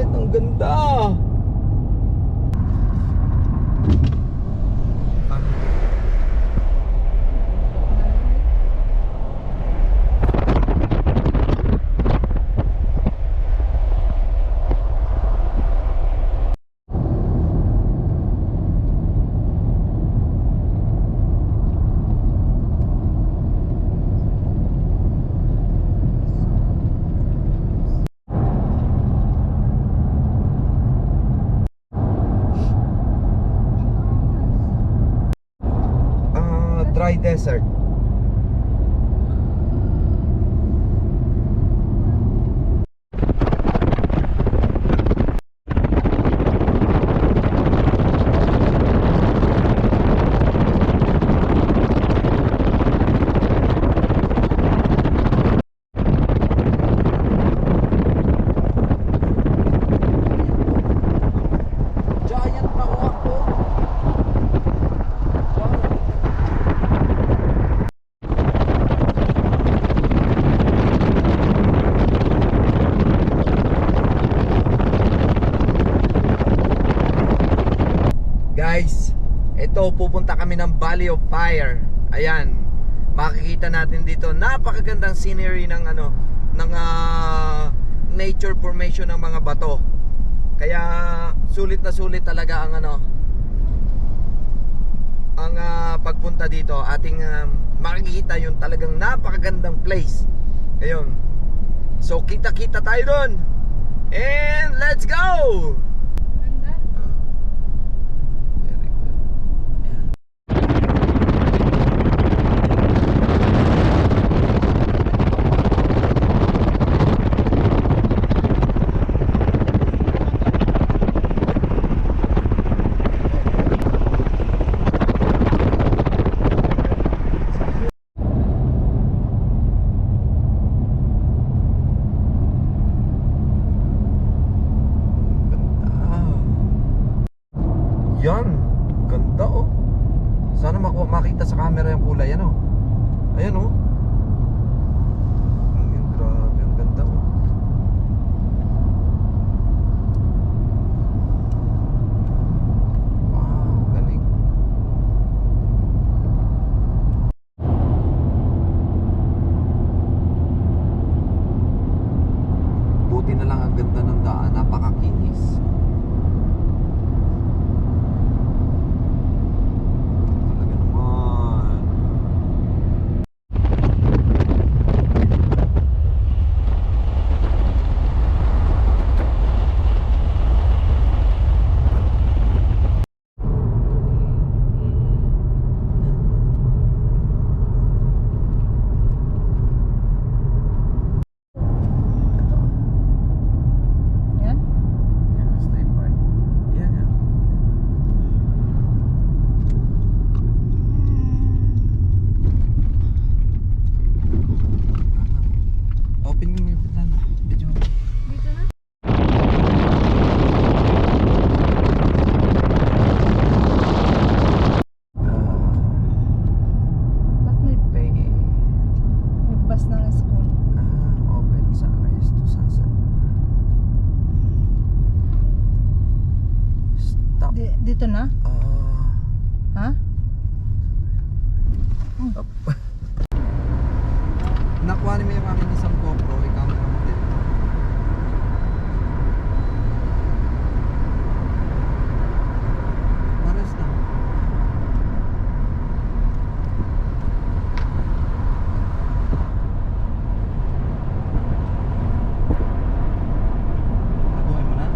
Ang ganda. Dry desert. Guys, ito pupunta kami ng Valley of Fire. Ayan, makikita natin dito napakagandang scenery ng nature formation ng mga bato. Kaya sulit na sulit talaga ang pagpunta dito. Ating makikita yung talagang napakagandang place. Ayun. So kita-kita tayo doon. And let's go! Yan, ganda oh. Sana makita sa camera yung kulay yan oh. Ayan oh. Ayan, grabe, ang ganda oh. Wow, galing. Buti na lang ang ganda ng daan, napakakinis. Dito na? Ha? Nakuha ni mo yung aking isang GoPro, i-camera mo din. Pares na. Nakuha mo na?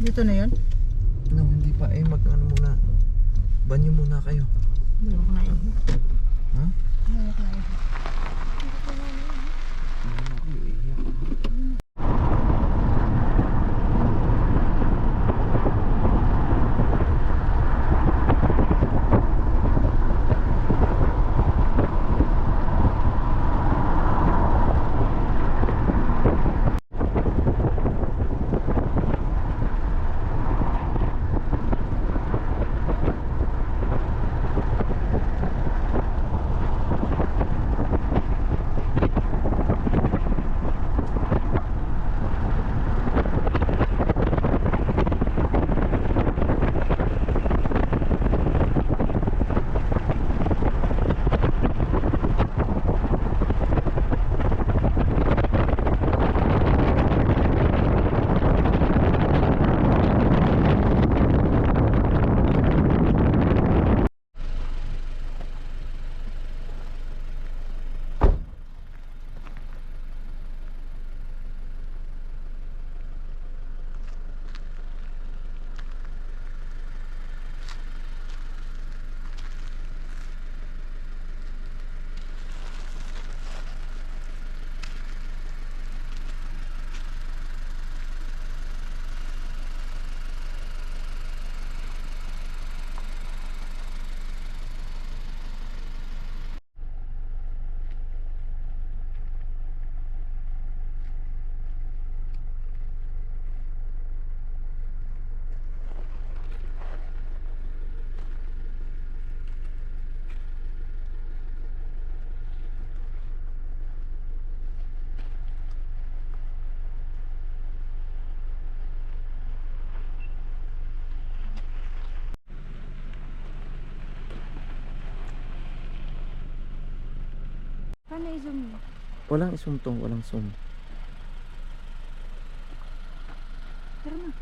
Dito na yun? No, hindi pa. Mag-ano muna. Banyo muna kayo. Ayoko na yun. Ha? Ayoko na yun. Paano i-zoom mo? Walang zoom to. Walang zoom. Tara na.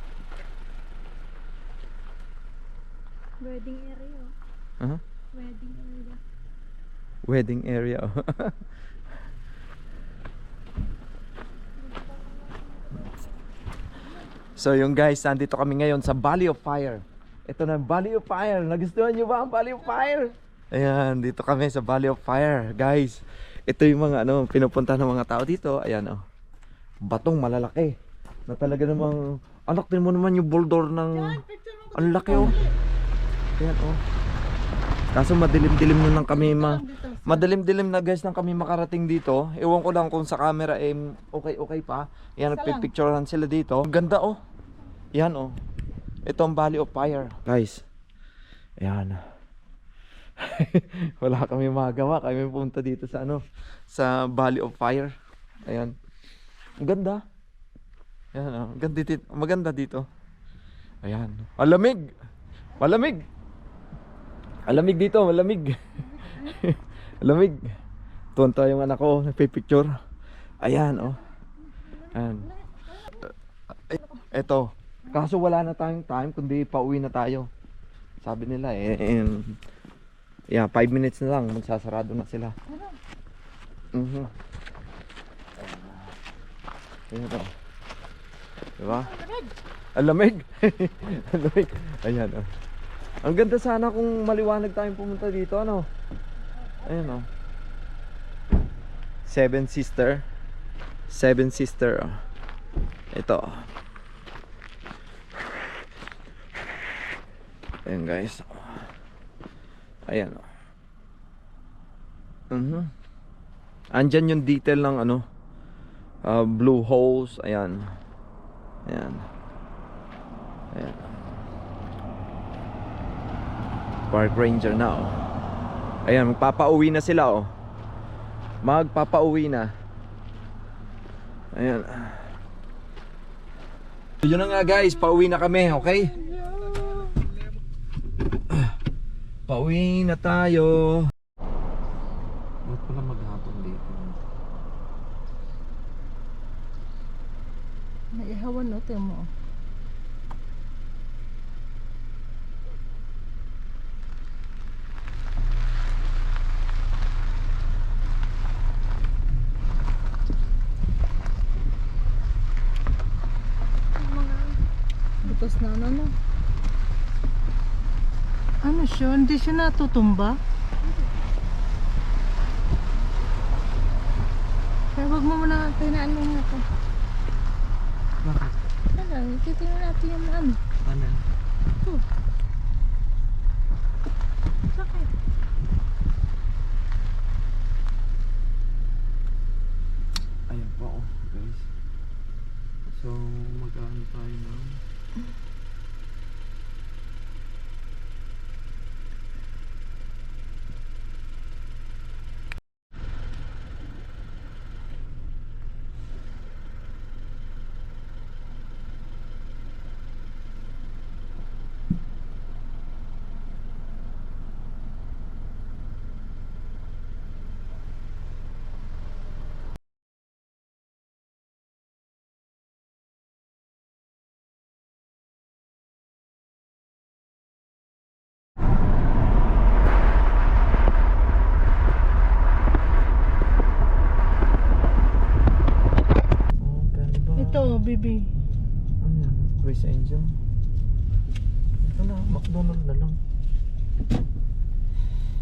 Wedding area. Aha. Wedding area. Wedding area. So yung guys, nandito kami ngayon sa Valley of Fire. Ito na Valley of Fire. Nagustuhan nyo ba ang Valley of Fire? Ayan, dito kami sa Valley of Fire, guys. Ito yung mga pinupunta ng mga tao dito. Ayan batong malalaki. Na talaga namang anak din mo naman yung boulder ng ang laki Ayan Kaso madilim-dilim na lang kami madilim-dilim na guys nang kami makarating dito. Ewan ko lang kung sa camera okay pa. Ayan, nagpipicturehan sila dito. Ang ganda Yan Ito ang Valley of Fire, guys. Ayan. Wala kami magawa. Kami pumunta dito sa sa Valley of Fire. Ayan. Ang ganda. Ayan maganda dito. Ayan. Malamig. Malamig. Malamig dito, malamig. Malamig. Tuwan-tuwa yung anak ko, nagpipicture. Ayan Ayan. Eto. Kaso wala na tayong time kundi pauwi na tayo. Sabi nila 5 minutes na lang magsasarado na sila. Ayan diba? Alamig. Alamig. Ayan Ang ganda sana kung maliwanag tayong pumunta dito Ayan Seven Sister. Ito Ayan guys. Ayan Andyan yung detail ng blue holes. Ayan Park ranger na Ayan, magpapauwi na sila Magpapauwi na. Ayan. Yun na nga guys, pauwi na kami, okay? Pauwi na tayo. Ba't pala maghapon dito? Naihawan tingnan mo. butas na ano. Ano siya? Hindi siya natutumba? Kaya wag mo muna tinaan mo nga ito. Bakit? Ano, titingnan natin yung ano. Ano? Ito. Bakit? Ayan po ako, guys. So, magkano tayo na? Oh, ganda ba? Ito, baby. Ano yan? Chris Angel? Ito na, McDonald's na lang.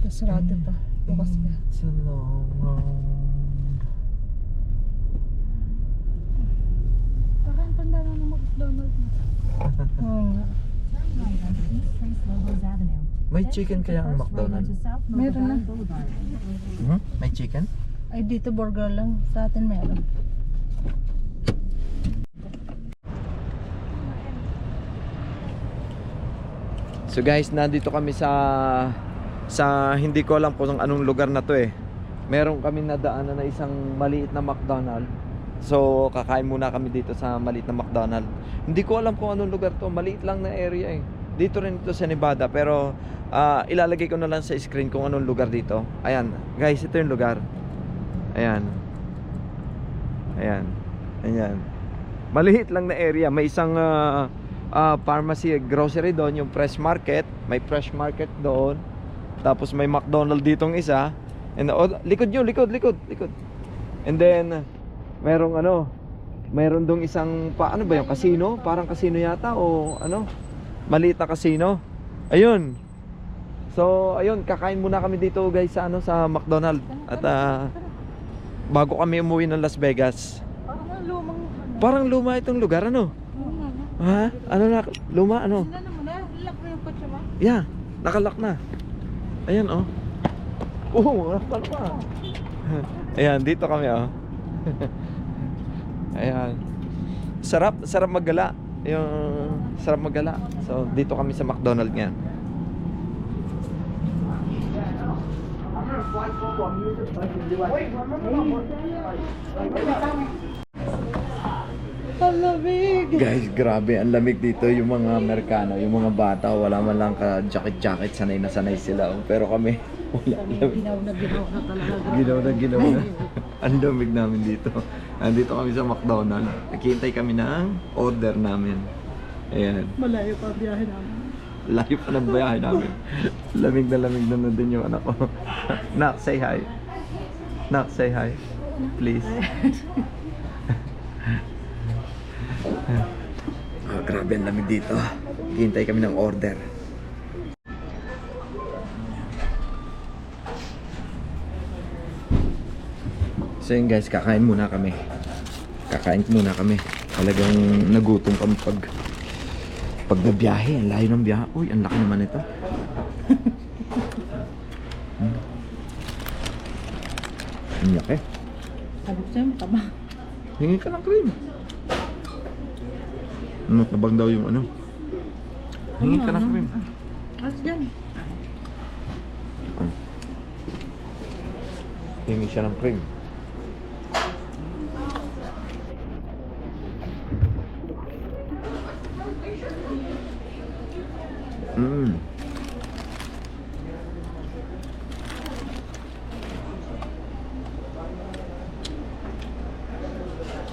Pasarado pa. Bukas pa. It's a long road. Parang tanda na ng McDonald's na. Oo nga. May chicken kaya ang McDonald's? Meron na. Hmm? May chicken? Ay, dito burger lang. Sa atin meron. So guys, nandito kami sa hindi ko alam kung anong lugar na to eh. Meron kami nadaanan na isang maliit na McDonald's. So kakain muna kami dito sa maliit na McDonald's. Hindi ko alam kung anong lugar to, maliit lang na area eh. Dito rin ito sa Nevada, pero ilalagay ko na lang sa screen kung anong lugar dito. Ayan, guys, ito yung lugar. Ayan. Ayan. Ayan. Maliit lang na area, may isang pharmacy, grocery doon, yung fresh market. May fresh market doon. Tapos may McDonald's ditong isa. And likod nyo, likod. And then meron dong isang ano ba yung casino? Parang casino yata o ano? Maliit na casino. Ayun. So, ayun, kakain muna kami dito guys sa sa McDonald's. At bago kami umuwi ng Las Vegas. Parang lumang ano. Parang luma itong lugar, ano? Ha? Ano na? Luma, ano? Sila naman na. Lock na yung kotse mo. Yeah, nakalock na. Ayan, oh. Oo, nakalock pa. Ayan, dito kami, oh. Ayan. Sarap maggala. Sarap maggala. So, dito kami sa McDonald's ngayon. Ang lamig. Guys, grabe, ang lamig dito. Yung mga Amerikano, yung mga bata, wala man lang ka-jacket-jacket, sanay na sanay sila. Pero kami, wala. Ginaw na talaga. Ginaw na. Ang lamig namin dito. Nandito kami sa McDonald's. Naghihintay kami ng order namin. Ayan. Malayo pa ang biyahe namin. Layo pa ng bayahe namin. Lamig na din yung anak ko. Nak, say hi. Nak, say hi. Please. Grabe ang lamig dito. Hintay kami ng order. So yun guys, kakain muna kami. Talagang nagutom kami pag nabiyahe. Ang layo ng biyahe. Uy, ang laki naman ito. Ang laki. Sabi ko sa'yo, mataba. Hingi ka ng cream. Tabag daw yung ano. Hingi ka ng cream. As dyan. Hingi siya ng cream.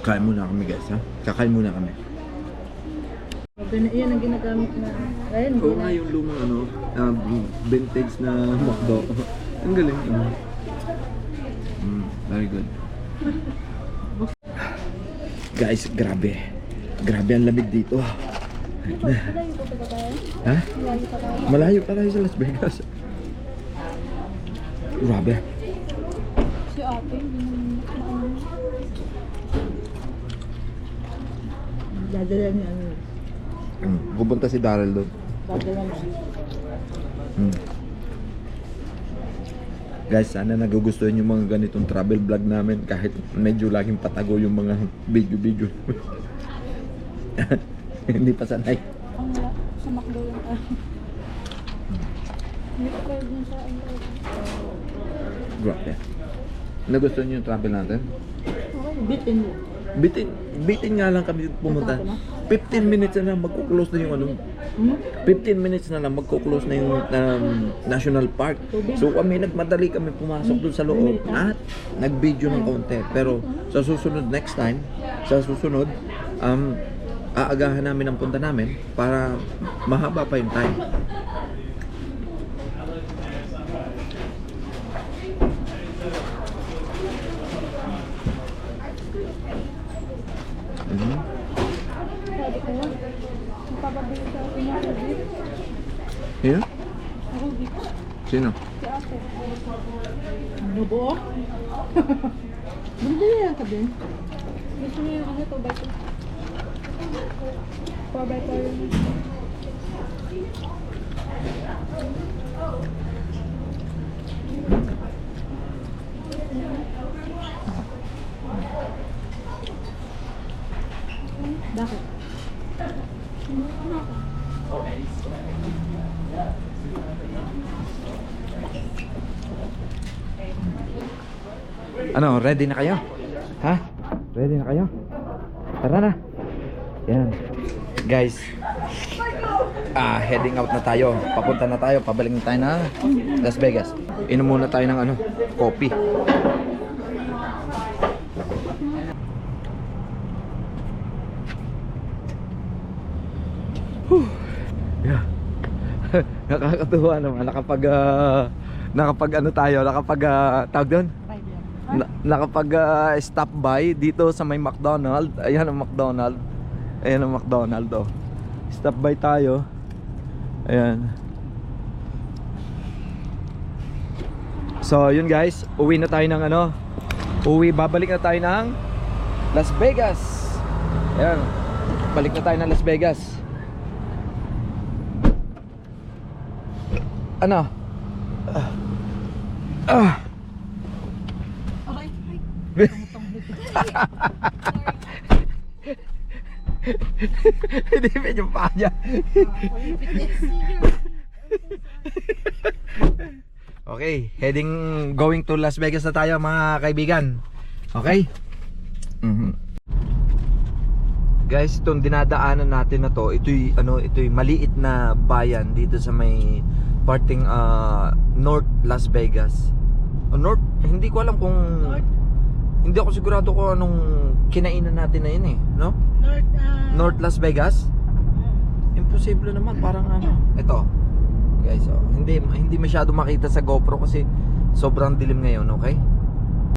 Kain muna kami guys, ha? Kakain muna kami. Yan ang ginagamit na. Ayun, Oo nga yung lumang ano, vintage na McDo. Ang galing. Very good. Guys, grabe. Grabe ang lamig dito. Malayo pa ba tayo? Ha? Malayo pa tayo. Malayo pa tayo sa Las Vegas. Grabe. Si ate, hindi naman Dadala niya ano. Pupunta si Daryl doon. Dadala niya. Guys, sana nagugustuhan yung mga ganitong travel vlog namin kahit medyo laging patago yung mga video. Hindi pa sanay. ang sa McDo lang tayo. Hindi ko kayo dun sa ano. Grabe. Nagustuhan niyo yung travel natin? Bitin mo. Bitin nga lang kami pumunta. 15 minutes na lang magko-close na yung ano. 15 minutes na lang magko-close na yung National Park. So nagmadali kami pumasok doon sa loob at nag-video ng konti. Pero sa susunod next time, aagahan namin ang punta namin para mahaba pa yung time. Sabi ko lang, magpapabili sa akin yung Ruby. Yeah? Ruby. Sino? Si ate. Nubo. Bumili yan ka din. Gusto niya yung ano, 2x2. 4x4 yun. Bakit? Ano, ready na kayo? Ha? Ready na kayo? Tara na. Yan. Guys, heading out na tayo. Papunta na tayo. Pabalik na tayo na Las Vegas. Inom muna tayo ng ano, coffee. Yeah. Nakakatuwa naman nakapag ano tayo, tawag doon? Nakapag stop by dito sa may McDonald. Ayan ang McDonald. Ayan ang McDonald oh. Stop by tayo. Ayan. So yun guys, uwi na tayo ng ano. Babalik na tayo ng Las Vegas. Ayan. Balik na tayo ng Las Vegas. Ano? Hindi medyo pa niya. Okay, going to Las Vegas na tayo mga kaibigan. Okay? Guys, itong dinadaanan natin na to, ito'y maliit na bayan dito sa may parting North Las Vegas. North, hindi ko alam kung hindi ako sigurado kung anong kinainan natin na yun eh, no? North Las Vegas? Imposible naman, parang ano. Ito. Guys, hindi masyado makita sa GoPro kasi sobrang dilim ngayon, okay?